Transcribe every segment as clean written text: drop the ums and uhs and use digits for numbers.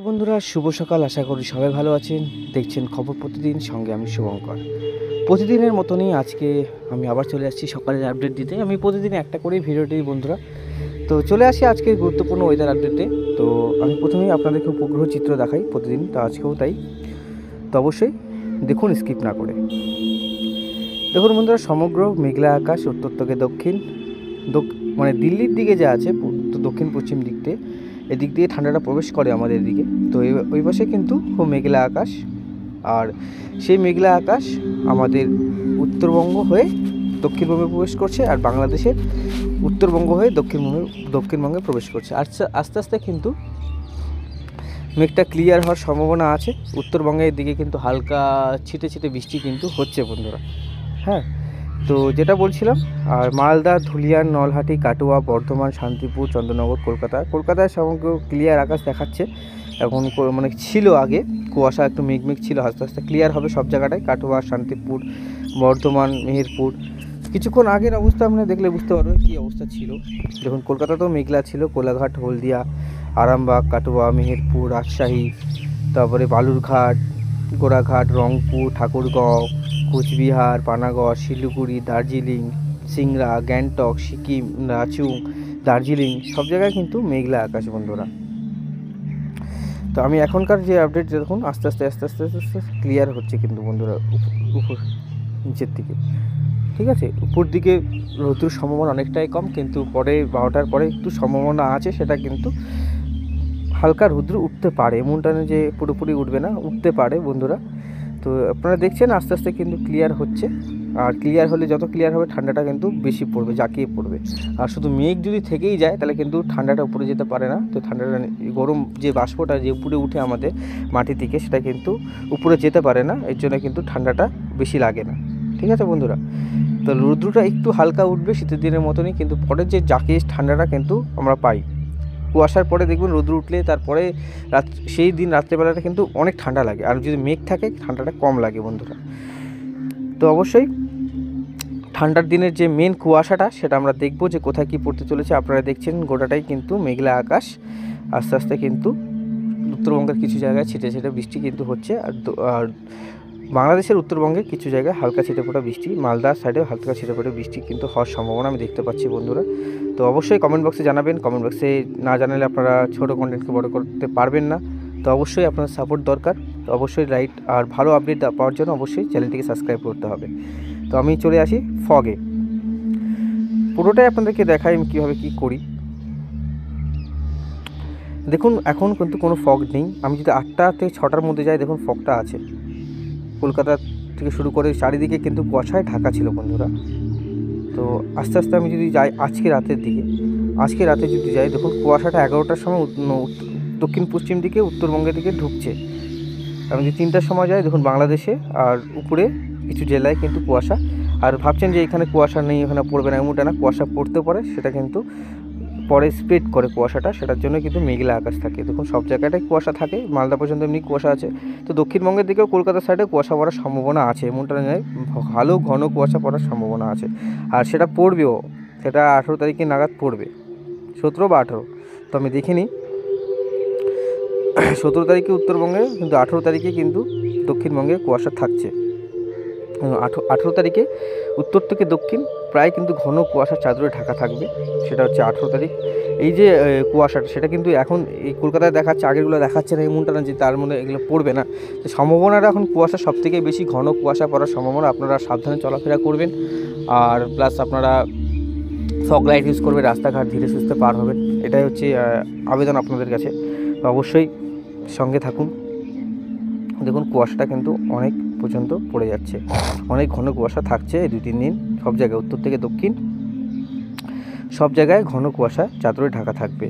বন্ধুরা শুভ সকাল। আশা করি সবাই ভালো আছেন। দেখছেন খবর প্রতিদিন, সঙ্গে আমি শুভঙ্কর। প্রতিদিনের মতনই আজকে আমি আবার চলে আসছি সকালের আপডেট দিতে। আমি প্রতিদিন একটা করেই ভিডিও দিই বন্ধুরা। তো চলে আসি আজকের গুরুত্বপূর্ণ ওয়েদার আপডেটে। তো আমি প্রথমেই আপনাদেরকে উপগ্রহ চিত্র দেখাই প্রতিদিন, তো আজকেও তাই। তো অবশ্যই দেখুন স্কিপ না করে। দেখুন বন্ধুরা, সমগ্র মেঘলা আকাশ উত্তর থেকে দক্ষিণ, মানে দিল্লির দিকে যা আছে দক্ষিণ পশ্চিম দিক দিয়ে, এদিক দিয়ে ঠান্ডাটা প্রবেশ করে আমাদের দিকে। তো ওই পাশে কিন্তু খুব মেঘলা আকাশ, আর সেই মেঘলা আকাশ আমাদের উত্তরবঙ্গ হয়ে দক্ষিণবঙ্গে প্রবেশ করছে, আর বাংলাদেশের উত্তরবঙ্গ হয়ে দক্ষিণবঙ্গে প্রবেশ করছে। আস্তে আস্তে কিন্তু মেঘটা ক্লিয়ার হওয়ার সম্ভাবনা আছে। উত্তরবঙ্গের দিকে কিন্তু হালকা ছিটে ছিটে বৃষ্টি কিন্তু হচ্ছে বন্ধুরা। হ্যাঁ, তো যেটা বলছিলাম, আর মালদা, ধুলিয়ান, নলহাটি, কাটোয়া, বর্ধমান, শান্তিপুর, চন্দ্রনগর, কলকাতায় সমগ্র ক্লিয়ার আকাশ দেখাচ্ছে এখন। মানে ছিল আগে কুয়াশা, একটু মেঘ ছিল, আস্তে আস্তে ক্লিয়ার হবে সব জায়গাটায়। কাটোয়া, শান্তিপুর, বর্ধমান, মেহেরপুর। কিছুক্ষণ আগের অবস্থা আপনি দেখলে বুঝতে পারবেন কী অবস্থা ছিল। দেখুন কলকাতাতেও মেঘলা ছিল, কোলাঘাট, হলদিয়া, আরামবাগ, কাটোয়া, মেহেরপুর, রাজশাহী, তারপরে বালুরঘাট, গোড়াঘাট, রংপুর, ঠাকুরগাঁও, কোচবিহার, পানাগড়, শিলিগুড়ি, দার্জিলিং, সিংড়া, গ্যাংটক, সিকিম, লাচুং, দার্জিলিং, সব জায়গায় কিন্তু মেঘলা আকাশ বন্ধুরা। তো আমি এখনকার যে আপডেট দেখুন, আস্তে আস্তে ক্লিয়ার হচ্ছে কিন্তু বন্ধুরা উপর নিচের দিকে। ঠিক আছে, উপর দিকে রৌদ্রের সম্ভাবনা অনেকটাই কম, কিন্তু পরে 12টার পরে একটু সম্ভাবনা আছে, সেটা কিন্তু হালকা রৌদ্র উঠতে পারে, এমনটা না যে পুরোপুরি উঠবে না, উঠতে পারে বন্ধুরা। তো আপনারা দেখছেন আস্তে আস্তে কিন্তু ক্লিয়ার হচ্ছে, আর ক্লিয়ার হলে যত ক্লিয়ার হবে ঠান্ডাটা কিন্তু বেশি পড়বে, জাঁকিয়ে পড়বে। আর শুধু মেঘ যদি থেকেই যায় তাহলে কিন্তু ঠান্ডাটা উপরে যেতে পারে না। তো ঠান্ডাটা, গরম যে বাষ্পটা যে উপরে উঠে আমাদের মাটি থেকে, সেটা কিন্তু উপরে যেতে পারে না, এর জন্য কিন্তু ঠান্ডাটা বেশি লাগে না। ঠিক আছে বন্ধুরা, তো রৌদ্রটা একটু হালকা উঠবে শীতের দিনের মতনই, কিন্তু পরের যে জাঁকিয়ে ঠান্ডাটা কিন্তু আমরা পাই। কুয়াশার পরে দেখবেন রোদ্র উঠলে তারপরে সেই দিন রাত্রেবেলাটা কিন্তু অনেক ঠান্ডা লাগে, আর যদি মেঘ থাকে ঠান্ডাটা কম লাগে বন্ধুরা। তো অবশ্যই ঠান্ডার দিনের যে মেন কুয়াশাটা, সেটা আমরা দেখব যে কোথায় কী পড়তে চলেছে। আপনারা দেখছেন গোটাটাই কিন্তু মেঘলা আকাশ, আস্তে আস্তে কিন্তু উত্তরবঙ্গের কিছু জায়গায় ছিটে ছিটে বৃষ্টি কিন্তু হচ্ছে, আর বাংলাদেশের উত্তরবঙ্গে কিছু জায়গায় হালকা ছিটেফোঁটা বৃষ্টি, মালদার সাইডেও হালকা ছিটেফোঁটা বৃষ্টি কিন্তু হওয়ার সম্ভাবনা আমি দেখতে পাচ্ছি বন্ধুরা। তো অবশ্যই কমেন্ট বক্সে জানাবেন। কমেন্ট বক্সে না জানালে আপনারা ছোটো কন্টেন্টকে বড় করতে পারবেন না। তো অবশ্যই আপনার সাপোর্ট দরকার। তো অবশ্যই লাইক আর ভালো আপডেট পাওয়ার জন্য অবশ্যই চ্যানেলটিকে সাবস্ক্রাইব করতে হবে। তো আমি চলে আসি ফগে, পুরোটাই আপনাদেরকে দেখাই আমি কীভাবে কী করি। দেখুন এখন কিন্তু কোনো ফগ নেই। আমি যদি 8টা থেকে 6টার মধ্যে যাই, দেখুন ফগটা আছে। কলকাতা থেকে শুরু করে চারিদিকে কিন্তু কুয়াশায় ঢাকা ছিল বন্ধুরা। তো আস্তে আস্তে আমি যদি যাই আজকে রাতে যদি যাই, দেখুন কুয়াশাটা 11টার সময় দক্ষিণ পশ্চিম দিকে উত্তরবঙ্গের দিকে ঢুকছে। আমি যদি 3টার সময় যাই, দেখুন বাংলাদেশে আর উপরে কিছু জেলায় কিন্তু কুয়াশা। আর ভাবছেন যে এখানে কুয়াশা নেই, এখানে পড়বে না, এমনটা না, কুয়াশা পড়তে পারে, সেটা কিন্তু পরে স্প্রেড করে কুয়াশাটা, সেটার জন্য কিন্তু মেঘলা আকাশ থাকে। দেখুন সব জায়গাটায় কুয়াশা থাকে, মালদা পর্যন্ত এমনি কুয়াশা আছে। তো দক্ষিণবঙ্গের দিকেও কলকাতার সাইডে কুয়াশা পড়ার সম্ভাবনা আছে, এমনটা নয়, ভালো ঘন কুয়াশা পড়ার সম্ভাবনা আছে। আর সেটা পড়বেও, সেটা 18 তারিখে নাগাদ পড়বে, 17 বা 18। তো আমি দেখিনি 17 তারিখে উত্তরবঙ্গে, কিন্তু 18 তারিখে কিন্তু দক্ষিণবঙ্গে কুয়াশা থাকছে। 18 তারিখে উত্তর থেকে দক্ষিণ প্রায় কিন্তু ঘন কুয়াশার চাদরে ঢাকা থাকবে, সেটা হচ্ছে 18 তারিখ। এই যে কুয়াশাটা, সেটা কিন্তু এখন এই কলকাতায় দেখাচ্ছে, আগেরগুলো দেখাচ্ছে না, এমনটা না যে তার মধ্যে এগুলো পড়বে না। তো সম্ভাবনাটা এখন কুয়াশা সবথেকে বেশি, ঘন কুয়াশা পড়ার সম্ভাবনা। আপনারা সাবধানে চলাফেরা করবেন, আর প্লাস আপনারা ফগ লাইট ইউজ করবেন, রাস্তাঘাট ধীরে সুস্থে পার হবেন, এটাই হচ্ছে আবেদন আপনাদের কাছে। তো অবশ্যই সঙ্গে থাকুন। দেখুন কুয়াশাটা কিন্তু অনেক পর্যন্ত পড়ে যাচ্ছে, অনেক ঘন কুয়াশা থাকছে এই 2-3 দিন সব জায়গায়, উত্তর থেকে দক্ষিণ সব জায়গায় ঘন কুয়াশা চাদরে ঢাকা থাকবে।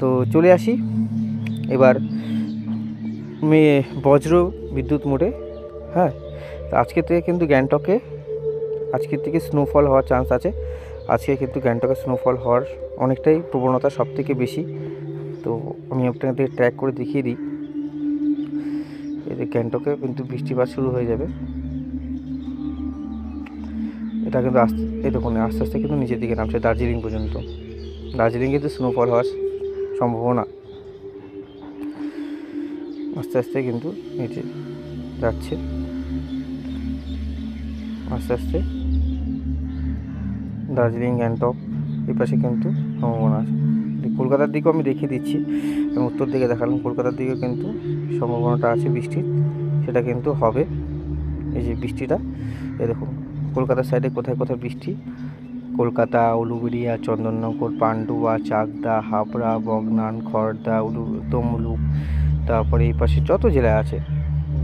তো চলে আসি এবার বজ্র বিদ্যুৎ মোড়ে। হ্যাঁ, তো আজকের থেকে কিন্তু গ্যাংটকে আজকের থেকে স্নোফল হওয়ার চান্স আছে। আজকে কিন্তু গ্যাংটকে স্নোফল হওয়ার অনেকটাই প্রবণতা সব থেকে বেশি। তো আমি আপনাদের ট্র্যাক করে দেখিয়ে দিই, এই যে গ্যাংটকে কিন্তু বৃষ্টিপাত শুরু হয়ে যাবে। এটা কিন্তু এই দেখুন আস্তে আস্তে কিন্তু নিচের দিকে নামছে দার্জিলিং পর্যন্ত। দার্জিলিং কিন্তু স্নোফল হওয়ার সম্ভাবনা। আস্তে আস্তে কিন্তু এই যে যাচ্ছে, আস্তে আস্তে দার্জিলিং, গ্যাংটক এই পাশে কিন্তু সম্ভাবনা আছে। কলকাতার দিকেও আমি দেখিয়ে দিচ্ছি, আমি উত্তর দিকে দেখালাম, কলকাতার দিকেও কিন্তু সম্ভাবনাটা আছে বৃষ্টির, সেটা কিন্তু হবে। এই যে বৃষ্টিটা, এই দেখুন কলকাতার সাইডে কোথায় কোথায় বৃষ্টি, কলকাতা, উলুবেড়িয়া, চন্দননগর, পান্ডুয়া, চাকদা, হাবড়া, বগনান, খড়দা, তমলুক, তারপরে এই পাশে যত জেলা আছে,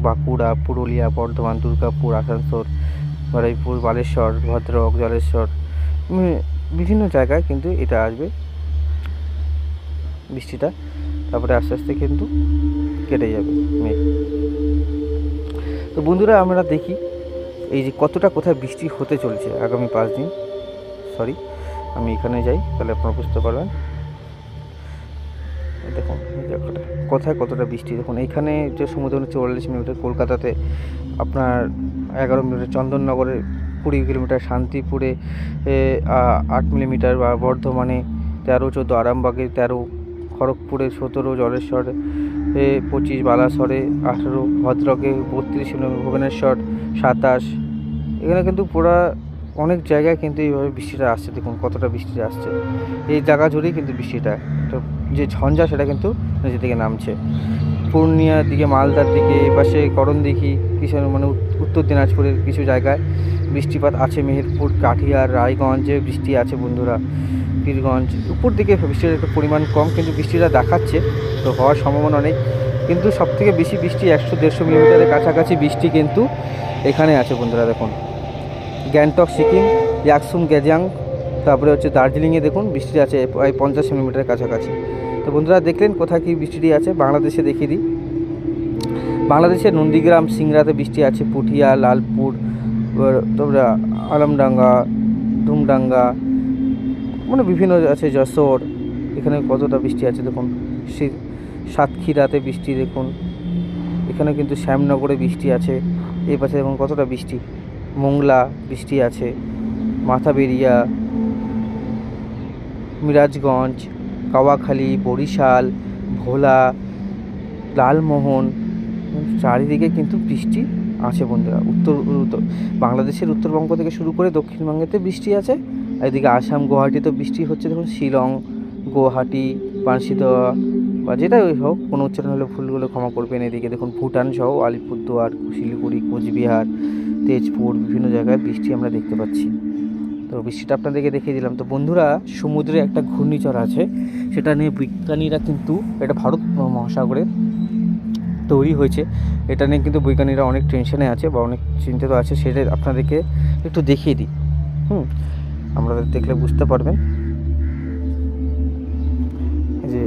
বাঁকুড়া, পুরুলিয়া, বর্ধমান, দুর্গাপুর, আসানসোল, বারুইপুর, বালেশ্বর, ভদ্রক, জলেশ্বর, বিভিন্ন জায়গায় কিন্তু এটা আসবে বৃষ্টিটা। তারপরে আস্তে আস্তে কিন্তু কেটে যাবে মেঘ। তো বন্ধুরা আমরা দেখি এই যে কতটা কোথায় বৃষ্টি হতে চলেছে আগামী 5 দিন। সরি, আমি এখানে যাই, তাহলে আপনারা বুঝতে পারবেন। দেখুন কোথায় কতটা বৃষ্টি, দেখুন এইখানে যে সমুদ্র 44 মিলিমিটার, কলকাতাতে আপনার 11 মিলিমিটার, চন্দননগরে 20 কিলোমিটার, শান্তিপুরে 8 মিলিমিটার, বা বর্ধমানে 13-14, আরামবাগে 13, খড়গপুরে 17, জলেশ্বরে 25, বালাসরে 18, ভদ্রকে 32 মিলিমিটার, ভুবনেশ্বর 27। এখানে কিন্তু পুরা অনেক জায়গায় কিন্তু এইভাবে বৃষ্টিটা আসছে। দেখুন কতটা বৃষ্টিটা আসছে, এই জায়গা জুড়েই কিন্তু বৃষ্টিটা, তো যে ঝঞ্ঝা সেটা কিন্তু নিচের দিকে নামছে। পূর্ণিয়ার দিকে, মালদার দিকে, এপাশে করণদিঘি, কিছু মানে উত্তর দিনাজপুরের কিছু জায়গায় বৃষ্টিপাত আছে। মেহেরপুর, কাঠিয়ার, রায়গঞ্জে বৃষ্টি আছে বন্ধুরা, পীরগঞ্জ উপর দিকে বৃষ্টির একটু পরিমাণ কম, কিন্তু বৃষ্টিটা দেখাচ্ছে, তো হওয়ার সম্ভাবনা নেই। কিন্তু সবথেকে বেশি বৃষ্টি 100-150 মিলিমিটারের কাছাকাছি বৃষ্টি কিন্তু এখানে আছে বন্ধুরা। দেখুন গ্যাংটক, সিকিম, ইয়াকসুম, গেজিয়াং, তারপরে হচ্ছে দার্জিলিংয়ে দেখুন বৃষ্টি আছে প্রায় 50 মিলিমিটারের কাছাকাছি। তো বন্ধুরা দেখলেন কোথায় কী বৃষ্টিটি আছে। বাংলাদেশে দেখিয়ে দিই, বাংলাদেশের নন্দীগ্রাম, সিংড়াতে বৃষ্টি আছে, পুঠিয়া, লালপুর, তারপরে আলমডাঙ্গা, ধুমডাঙ্গা, মানে বিভিন্ন আছে, যশোর, এখানে কতটা বৃষ্টি আছে দেখুন। সাতক্ষীরাতে বৃষ্টি দেখুন, এখানে কিন্তু শ্যামনগরে বৃষ্টি আছে, এই পাশে দেখুন কতটা বৃষ্টি। মোংলা বৃষ্টি আছে, মাথাবেরিয়া, মিরাজগঞ্জ, কাওয়াখালী, বরিশাল, ভোলা, লালমোহন, চারিদিকে কিন্তু বৃষ্টি আছে বন্ধুরা। উত্তর বাংলাদেশের উত্তরবঙ্গ থেকে শুরু করে দক্ষিণবঙ্গেতে বৃষ্টি আছে। এদিকে আসাম, গুয়াহাটিতেও বৃষ্টি হচ্ছে দেখুন, শিলং, গুয়াহাটি, পানশিদোয়া বা যেটাই হোক, কোনো উচ্চারণ হলে ভুলগুলো ক্ষমা করবেন। এদিকে দেখুন ভুটান সহ আলিপুরদুয়ার, শিলিগুড়ি, কোচবিহার, তেজপুর, বিভিন্ন জায়গায় বৃষ্টি আমরা দেখতে পাচ্ছি। তো বৃষ্টিটা আপনাদেরকে দেখিয়ে দিলাম। তো বন্ধুরা সমুদ্রে একটা ঘূর্ণিঝড় আছে, সেটা নিয়ে বিজ্ঞানীরা কিন্তু, এটা ভারত মহাসাগরে তৈরি হয়েছে, এটা নিয়ে কিন্তু বৈজ্ঞানিকরা অনেক টেনশনে আছে বা অনেক চিন্তিত আছে, সেটা আপনাদেরকে একটু দেখিয়ে দিই। আপনারা দেখলে বুঝতে পারবেন। এই যে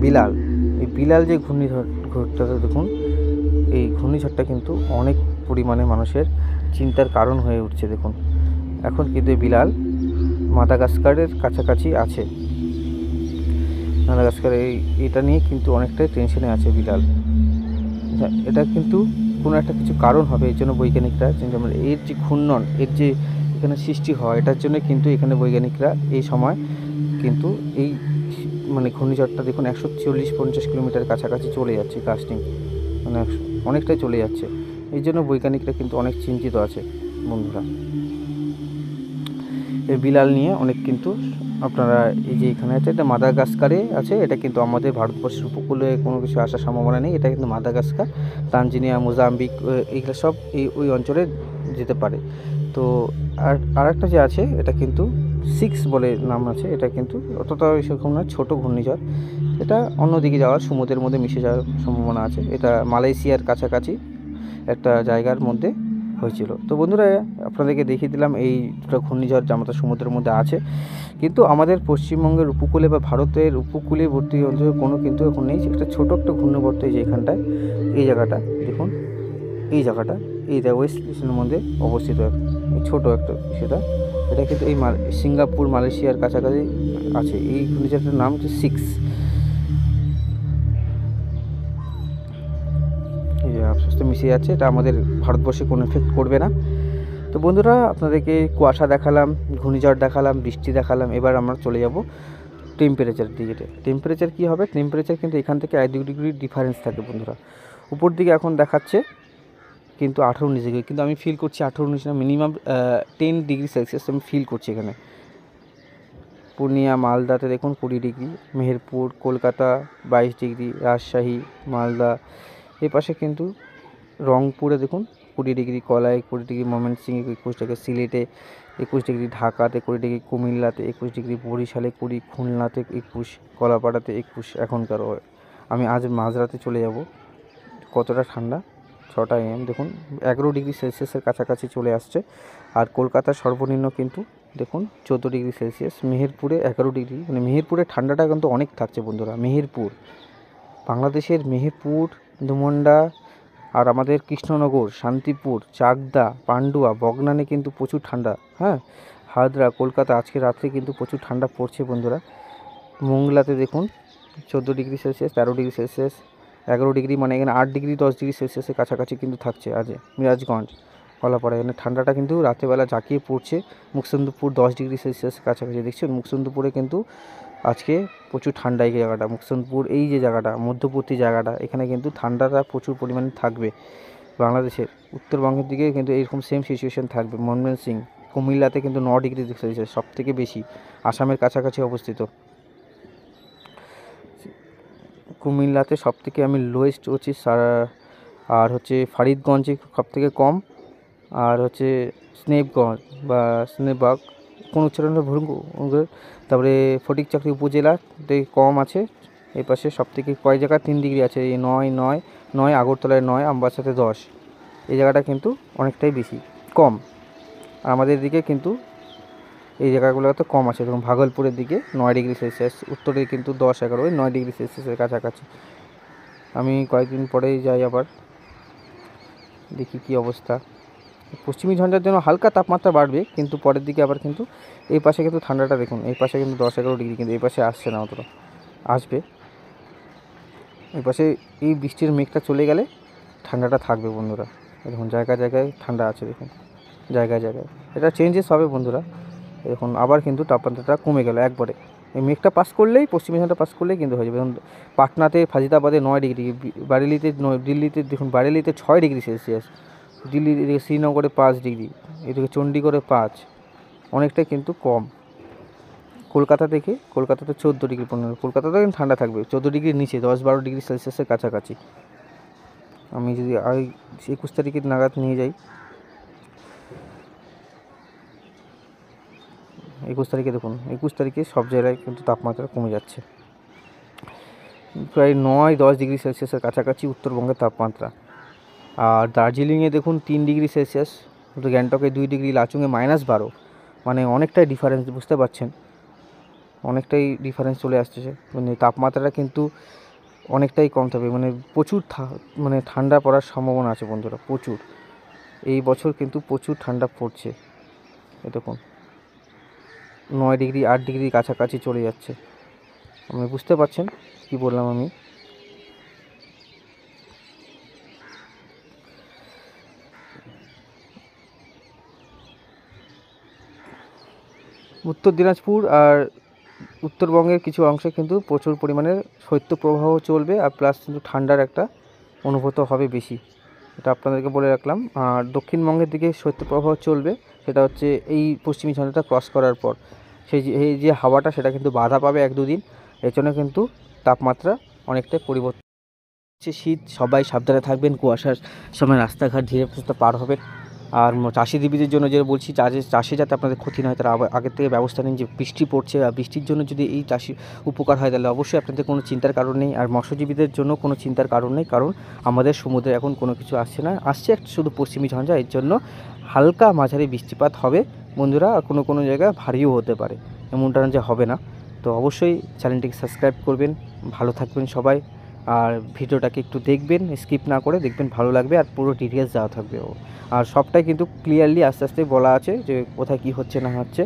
বিলাল, এই বিলাল যে ঘূর্ণিঝড়টা দেখুন, এই ঘূর্ণিঝড়টা কিন্তু অনেক পরিমাণে মানুষের চিন্তার কারণ হয়ে উঠছে। দেখুন এখন কিন্তু বিলাল মাদাগাস্কারের কাছাকাছি আছে, মাদাগাস্কার এটা নিয়ে কিন্তু অনেকটাই টেনশনে আছে বিলাল। এটা কিন্তু কোনো একটা কিছু কারণ হবে, এর জন্য বৈজ্ঞানিকরা এর যে ঘূর্ণন, এর যে এখানে সৃষ্টি হয়, এটার জন্য কিন্তু এখানে বৈজ্ঞানিকরা এই সময় কিন্তু এই মানে ঘূর্ণিঝড়টা দেখুন 140-50 কিলোমিটার কাছাকাছি চলে যাচ্ছে, কাস্টিং মানে অনেকটাই চলে যাচ্ছে। এই জন্য বৈজ্ঞানিকরা কিন্তু অনেক চিন্তিত আছে বন্ধুরা। এই বিলাল নিয়ে অনেক কিন্তু আপনারা এই যে এখানে আছে, এটা মাদাগাস্কারে আছে, এটা কিন্তু আমাদের ভারতবর্ষের উপকূলে কোনো কিছু আসার সম্ভাবনা নেই। এটা কিন্তু মাদাগাস্কার, তানজানিয়া, মোজাম্বিক, এইগুলো সব ওই অঞ্চলে যেতে পারে। তো আর একটা যে আছে, এটা কিন্তু 6 বলে নাম আছে, এটা কিন্তু অতটা সেরকম না, ছোটো ঘূর্ণিঝড়, এটা অন্যদিকে যাওয়ার, সমুদ্রের মধ্যে মিশে যাওয়ার সম্ভাবনা আছে। এটা মালয়েশিয়ার কাছাকাছি একটা জায়গার মধ্যে হয়েছিল। তো বন্ধুরা আপনাদেরকে দেখিয়ে দিলাম এই দুটো ঘূর্ণিঝড় যা আমাদের সমুদ্রের মধ্যে আছে, কিন্তু আমাদের পশ্চিমবঙ্গের উপকূলে বা ভারতের উপকূলীয়বর্তী অঞ্চলে কোনো কিন্তু এখন নেই। একটা ছোটো একটা ঘূর্ণিবর্ত এই যে এখানটায়, এই জায়গাটা দেখুন, এই জায়গাটা এইটা ওয়েস্ট ইন্ডিজের মধ্যে অবস্থিত, ছোটো একটা সেটা, এটা কিন্তু এই সিঙ্গাপুর, মালয়েশিয়ার কাছাকাছি আছে। এই ঘূর্ণিঝড়টার নাম হচ্ছে 6। এই যে আস্তে আস্তে মিশে যাচ্ছে, এটা আমাদের ভারতবর্ষে কোনো এফেক্ট করবে না। তো বন্ধুরা আপনাদেরকে কুয়াশা দেখালাম, ঘূর্ণিঝড় দেখালাম, বৃষ্টি দেখালাম, এবার আমরা চলে যাব টেম্পারেচার দিকে। টেম্পারেচার কী হবে, টেম্পারেচার কিন্তু এখান থেকে 1-2 ডিগ্রি ডিফারেন্স থাকে বন্ধুরা। উপর দিকে এখন দেখাচ্ছে কিন্তু 18-19 ডিগ্রি, কিন্তু আমি ফিল করছি 18-19 না, মিনিমাম 10 ডিগ্রি সেলসিয়াস আমি ফিল করছি এখানে। পূর্ণিয়া মালদাতে দেখুন 20 ডিগ্রি, মেহেরপুর কলকাতা 22 ডিগ্রি, রাজশাহী মালদা, এ পাশে কিন্তু রংপুরে দেখুন 20 ডিগ্রি, কলায় 20 ডিগ্রি, ময়মনসিংহে 21 ডিগ্রি, সিলেটে 21 ডিগ্রি, ঢাকাতে 20 ডিগ্রি, কুমিল্লাতে 21 ডিগ্রি, বরিশালে 20, খুলনাতে 21, কলাপাড়াতে 21। এখনকার আমি আজ মাঝরাতে চলে যাব, কতটা ঠান্ডা 6টা AM দেখুন 11 ডিগ্রি সেলসিয়াসের কাছাকাছি চলে আসছে। আর কলকাতার সর্বনিম্ন কিন্তু দেখুন 14 ডিগ্রি সেলসিয়াস, মেহেরপুরে 11 ডিগ্রি, মানে মেহেরপুরের ঠান্ডাটা কিন্তু অনেক থাকছে বন্ধুরা। মেহেরপুর, বাংলাদেশের মেহেরপুর, দুমন্ডা আর আমাদের কৃষ্ণনগর, শান্তিপুর, চাকদা, পান্ডুয়া, বগনানে কিন্তু প্রচুর ঠান্ডা। হ্যাঁ, হায়দ্রা, কলকাতা আজকে রাত্রে কিন্তু প্রচুর ঠান্ডা পড়ছে বন্ধুরা। মোংলাতে দেখুন 14 degree Celsius, 13 degree Celsius, 11 degree, মানে এখানে 8 ডিগ্রি 10 ডিগ্রি সেলসিয়াসের কাছাকাছি কিন্তু থাকছে আজ। মিরাজগঞ্জ, কলাপাড়া, এখানে ঠান্ডাটা কিন্তু রাতেরবেলা জাঁকিয়ে পড়ছে। মুকসুন্দপুর 10 ডিগ্রি সেলসিয়াসের কাছাকাছি দেখছেন, মুকসুন্দপুরে কিন্তু আজকে প্রচুর ঠান্ডা। এই জায়গাটা মুকসুন্দপুর, এই যে জায়গাটা মধ্যবর্তী জায়গাটা, এখানে কিন্তু ঠান্ডাটা প্রচুর পরিমাণে থাকবে। বাংলাদেশের উত্তরবঙ্গের দিকে কিন্তু এইরকম সেম সিচুয়েশান থাকবে। ময়মনসিংহ, কুমিল্লাতে কিন্তু 9 ডিগ্রি সেলসিয়াস, সব থেকে বেশি, আসামের কাছাকাছি অবস্থিত। কুমিল্লাতে সব থেকে আমি লোয়েস্ট হচ্ছে আর হচ্ছে ফরিদগঞ্জে সব থেকে কম, আর হচ্ছে স্নেপগঞ্জ বা স্নেপবাগ, কোন উচ্চারণটা ভুল, তারপরে ফটিকচাকরি উপজেলাতে কম আছে। এই পাশে সব থেকে কয় জায়গা 3 ডিগ্রি আছে, এই 9 আগরতলায় 9, আমবাসাতে 10, এই জায়গাটা কিন্তু অনেকটাই বেশি কম। আর আমাদের দিকে কিন্তু এই জায়গাগুলোতে কম আছে, যেমন ভাগলপুরের দিকে 9 ডিগ্রি সেলসিয়াস, উত্তরে কিন্তু 10-11, 9 ডিগ্রি সেলসিয়াসের কাছাকাছি। আমি কয়েকদিন পরেই যাই আবার, দেখি কি অবস্থা। পশ্চিমী ঝঞ্ঝার জন্য হালকা তাপমাত্রা বাড়বে, কিন্তু পরের দিকে আবার কিন্তু এই পাশে কিন্তু ঠান্ডাটা দেখুন, এই পাশে কিন্তু 10-11 ডিগ্রি, কিন্তু এই পাশে আসছে না, অতটা আসবে। এই পাশে এই বৃষ্টির মেঘটা চলে গেলে ঠান্ডাটা থাকবে বন্ধুরা। দেখুন জায়গায় জায়গায় ঠান্ডা আছে, দেখুন জায়গায় জায়গায় এটা চেঞ্জেস হবে বন্ধুরা। এখন আবার কিন্তু তাপমাত্রাটা কমে গেল একবারে, এই মেঘটা পাস করলেই, পশ্চিমী ঝঞ্ঝাটা পাস করলেই কিন্তু হয়ে যাবে। এখন পাটনাতে, ফাজিদাবাদে 9 ডিগ্রি, বারেলিতে 9, দিল্লিতে দেখুন বারেলিতে 6 ডিগ্রি সেলসিয়াস, দিল্লি, শ্রীনগরে 5 ডিগ্রি, এদিকে চণ্ডীগড়ে 5, অনেকটাই কিন্তু কম। কলকাতা থেকে, কলকাতাতে 14 ডিগ্রি 15, কলকাতাতে কিন্তু ঠান্ডা থাকবে, 14 ডিগ্রির নিচে, 10-12 ডিগ্রি সেলসিয়াসের কাছাকাছি। আমি যদি 21 তারিখের নাগাদ নিয়ে যাই, 21 তারিখে দেখুন, 21 তারিখে সব জায়গায় কিন্তু তাপমাত্রা কমে যাচ্ছে, প্রায় 9-10 ডিগ্রি সেলসিয়াসের কাছাকাছি উত্তরবঙ্গের তাপমাত্রা। আর দার্জিলিংয়ে দেখুন 3 ডিগ্রি সেলসিয়াস, তো গ্যাংটকে 2 ডিগ্রি, লাচুংয়ে -12, মানে অনেকটাই ডিফারেন্স, বুঝতে পারছেন, অনেকটাই ডিফারেন্স চলে আসছে। মানে তাপমাত্রাটা কিন্তু অনেকটাই কম থাকবে, মানে প্রচুর মানে ঠান্ডা পড়ার সম্ভাবনা আছে বন্ধুরা, প্রচুর। এই বছর কিন্তু প্রচুর ঠান্ডা পড়ছে, এ দেখুন 9 ডিগ্রি 8 ডিগ্রি কাছাকাছি চলে যাচ্ছে। আপনি বুঝতে পারছেন কি বললাম আমি। উত্তর দিনাজপুর আর উত্তরবঙ্গের কিছু অংশে কিন্তু প্রচুর পরিমাণে শৈত্যপ্রবাহ চলবে, আর প্লাস কিন্তু ঠান্ডার একটা অনুভূত হবে বেশি, এটা আপনাদেরকে বলে রাখলাম। আর দক্ষিণবঙ্গের দিকে শৈত্যপ্রবাহ চলবে, সেটা হচ্ছে এই পশ্চিমী ঝঞ্ঝাটা ক্রস করার পর এই যে হাওয়াটা, সেটা কিন্তু বাধা পাবে 1-2 দিন, এর জন্য কিন্তু তাপমাত্রা অনেকটাই পরিবর্তন হচ্ছে। শীত, সবাই সাবধানে থাকবেন, কুয়াশার সময় রাস্তাঘাট ধীরে সুস্থে পার হবেন। আর চাষিজীবীদের জন্য যে বলছি, চাষে যাতে আপনাদের ক্ষতি না হয়, তারা আগের থেকে ব্যবস্থা নিন। যে বৃষ্টি পড়ছে, আর বৃষ্টির জন্য যদি এই চাষি উপকার হয়, তাহলে অবশ্যই আপনাদের কোনো চিন্তার কারণ নেই। আর মৎস্যজীবীদের জন্য কোনো চিন্তার কারণ নেই, কারণ আমাদের সমুদ্রে এখন কোনো কিছু আসছে না, আসছে একটা শুধু পশ্চিমী ঝঞ্ঝা, এর জন্য হালকা মাঝারি বৃষ্টিপাত হবে বন্ধুরা, আর কোনো কোনো জায়গায় ভারীও হতে পারে, এমনটা না যে হবে না। তো অবশ্যই চ্যানেলটিকে সাবস্ক্রাইব করবেন, ভালো থাকবেন সবাই। আর ভিডিওটাকে একটু দেখবেন, স্কিপ না করে দেখবেন, ভালো লাগবে, আর পুরো ডিটেলস দেওয়া থাকবে। আর সবটাই কিন্তু ক্লিয়ারলি আস্তে আস্তে বলা আছে যে কোথায় কী হচ্ছে না হচ্ছে।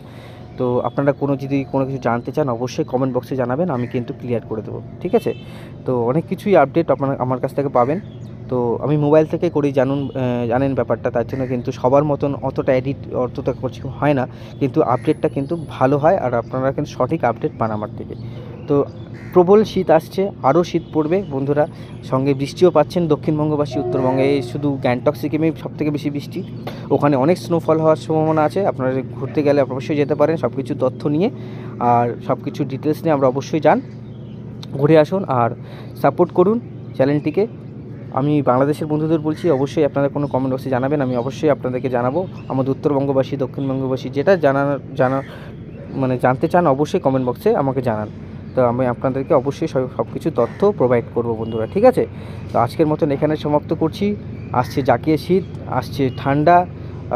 তো আপনারা যদি কোনো কিছু জানতে চান, অবশ্যই কমেন্ট বক্সে জানাবেন, আমি কিন্তু ক্লিয়ার করে দেবো, ঠিক আছে। তো অনেক কিছুই আপডেট আপনারা আমার কাছ থেকে পাবেন। তো আমি মোবাইল থেকে করি, জানেন ব্যাপারটা, তার জন্য কিন্তু সবার মতন অতটা কিছু হয় না, কিন্তু আপডেটটা কিন্তু ভালো হয়, আর আপনারা কিন্তু সঠিক আপডেট পান আমার থেকে। তো প্রবল শীত আসছে, আরও শীত পড়বে বন্ধুরা, সঙ্গে বৃষ্টিও পাচ্ছেন দক্ষিণবঙ্গবাসী। উত্তরবঙ্গে শুধু গ্যাংটক সিকিমে সবথেকে বেশি বৃষ্টি, ওখানে অনেক স্নোফল হওয়ার সম্ভাবনা আছে। আপনারা ঘুরতে গেলে অবশ্যই যেতে পারেন সব কিছু তথ্য নিয়ে, আর সব কিছু ডিটেলস নিয়ে আমরা অবশ্যই যান, ঘুরে আসুন আর সাপোর্ট করুন চ্যানেলটিকে। আমি বাংলাদেশের বন্ধুদের বলছি, অবশ্যই আপনারা কোনো কমেন্ট বক্সে জানাবেন, আমি অবশ্যই আপনাদেরকে জানাবো। আমাদের উত্তরবঙ্গবাসী দক্ষিণবঙ্গবাসী যেটা জানতে চান অবশ্যই কমেন্ট বক্সে আমাকে জানান। তো আমি আপনাদেরকে অবশ্যই সব কিছু তথ্য প্রোভাইড করব বন্ধুরা, ঠিক আছে? তো আজকের মতন এখানে সমাপ্ত করছি। আসছে জাকিয়ে শীত, আসছে ঠান্ডা,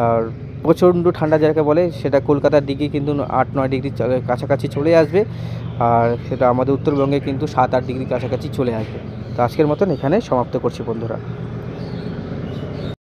আর প্রচণ্ড ঠান্ডা যাকে বলে সেটা কলকাতার দিকে কিন্তু 8-9 ডিগ্রি কাছাকাছি চলে আসবে, আর সেটা আমাদের উত্তরবঙ্গে কিন্তু 7-8 ডিগ্রি কাছাকাছি চলে আসবে। তো আজকের মতন এখানে সমাপ্ত করছি বন্ধুরা।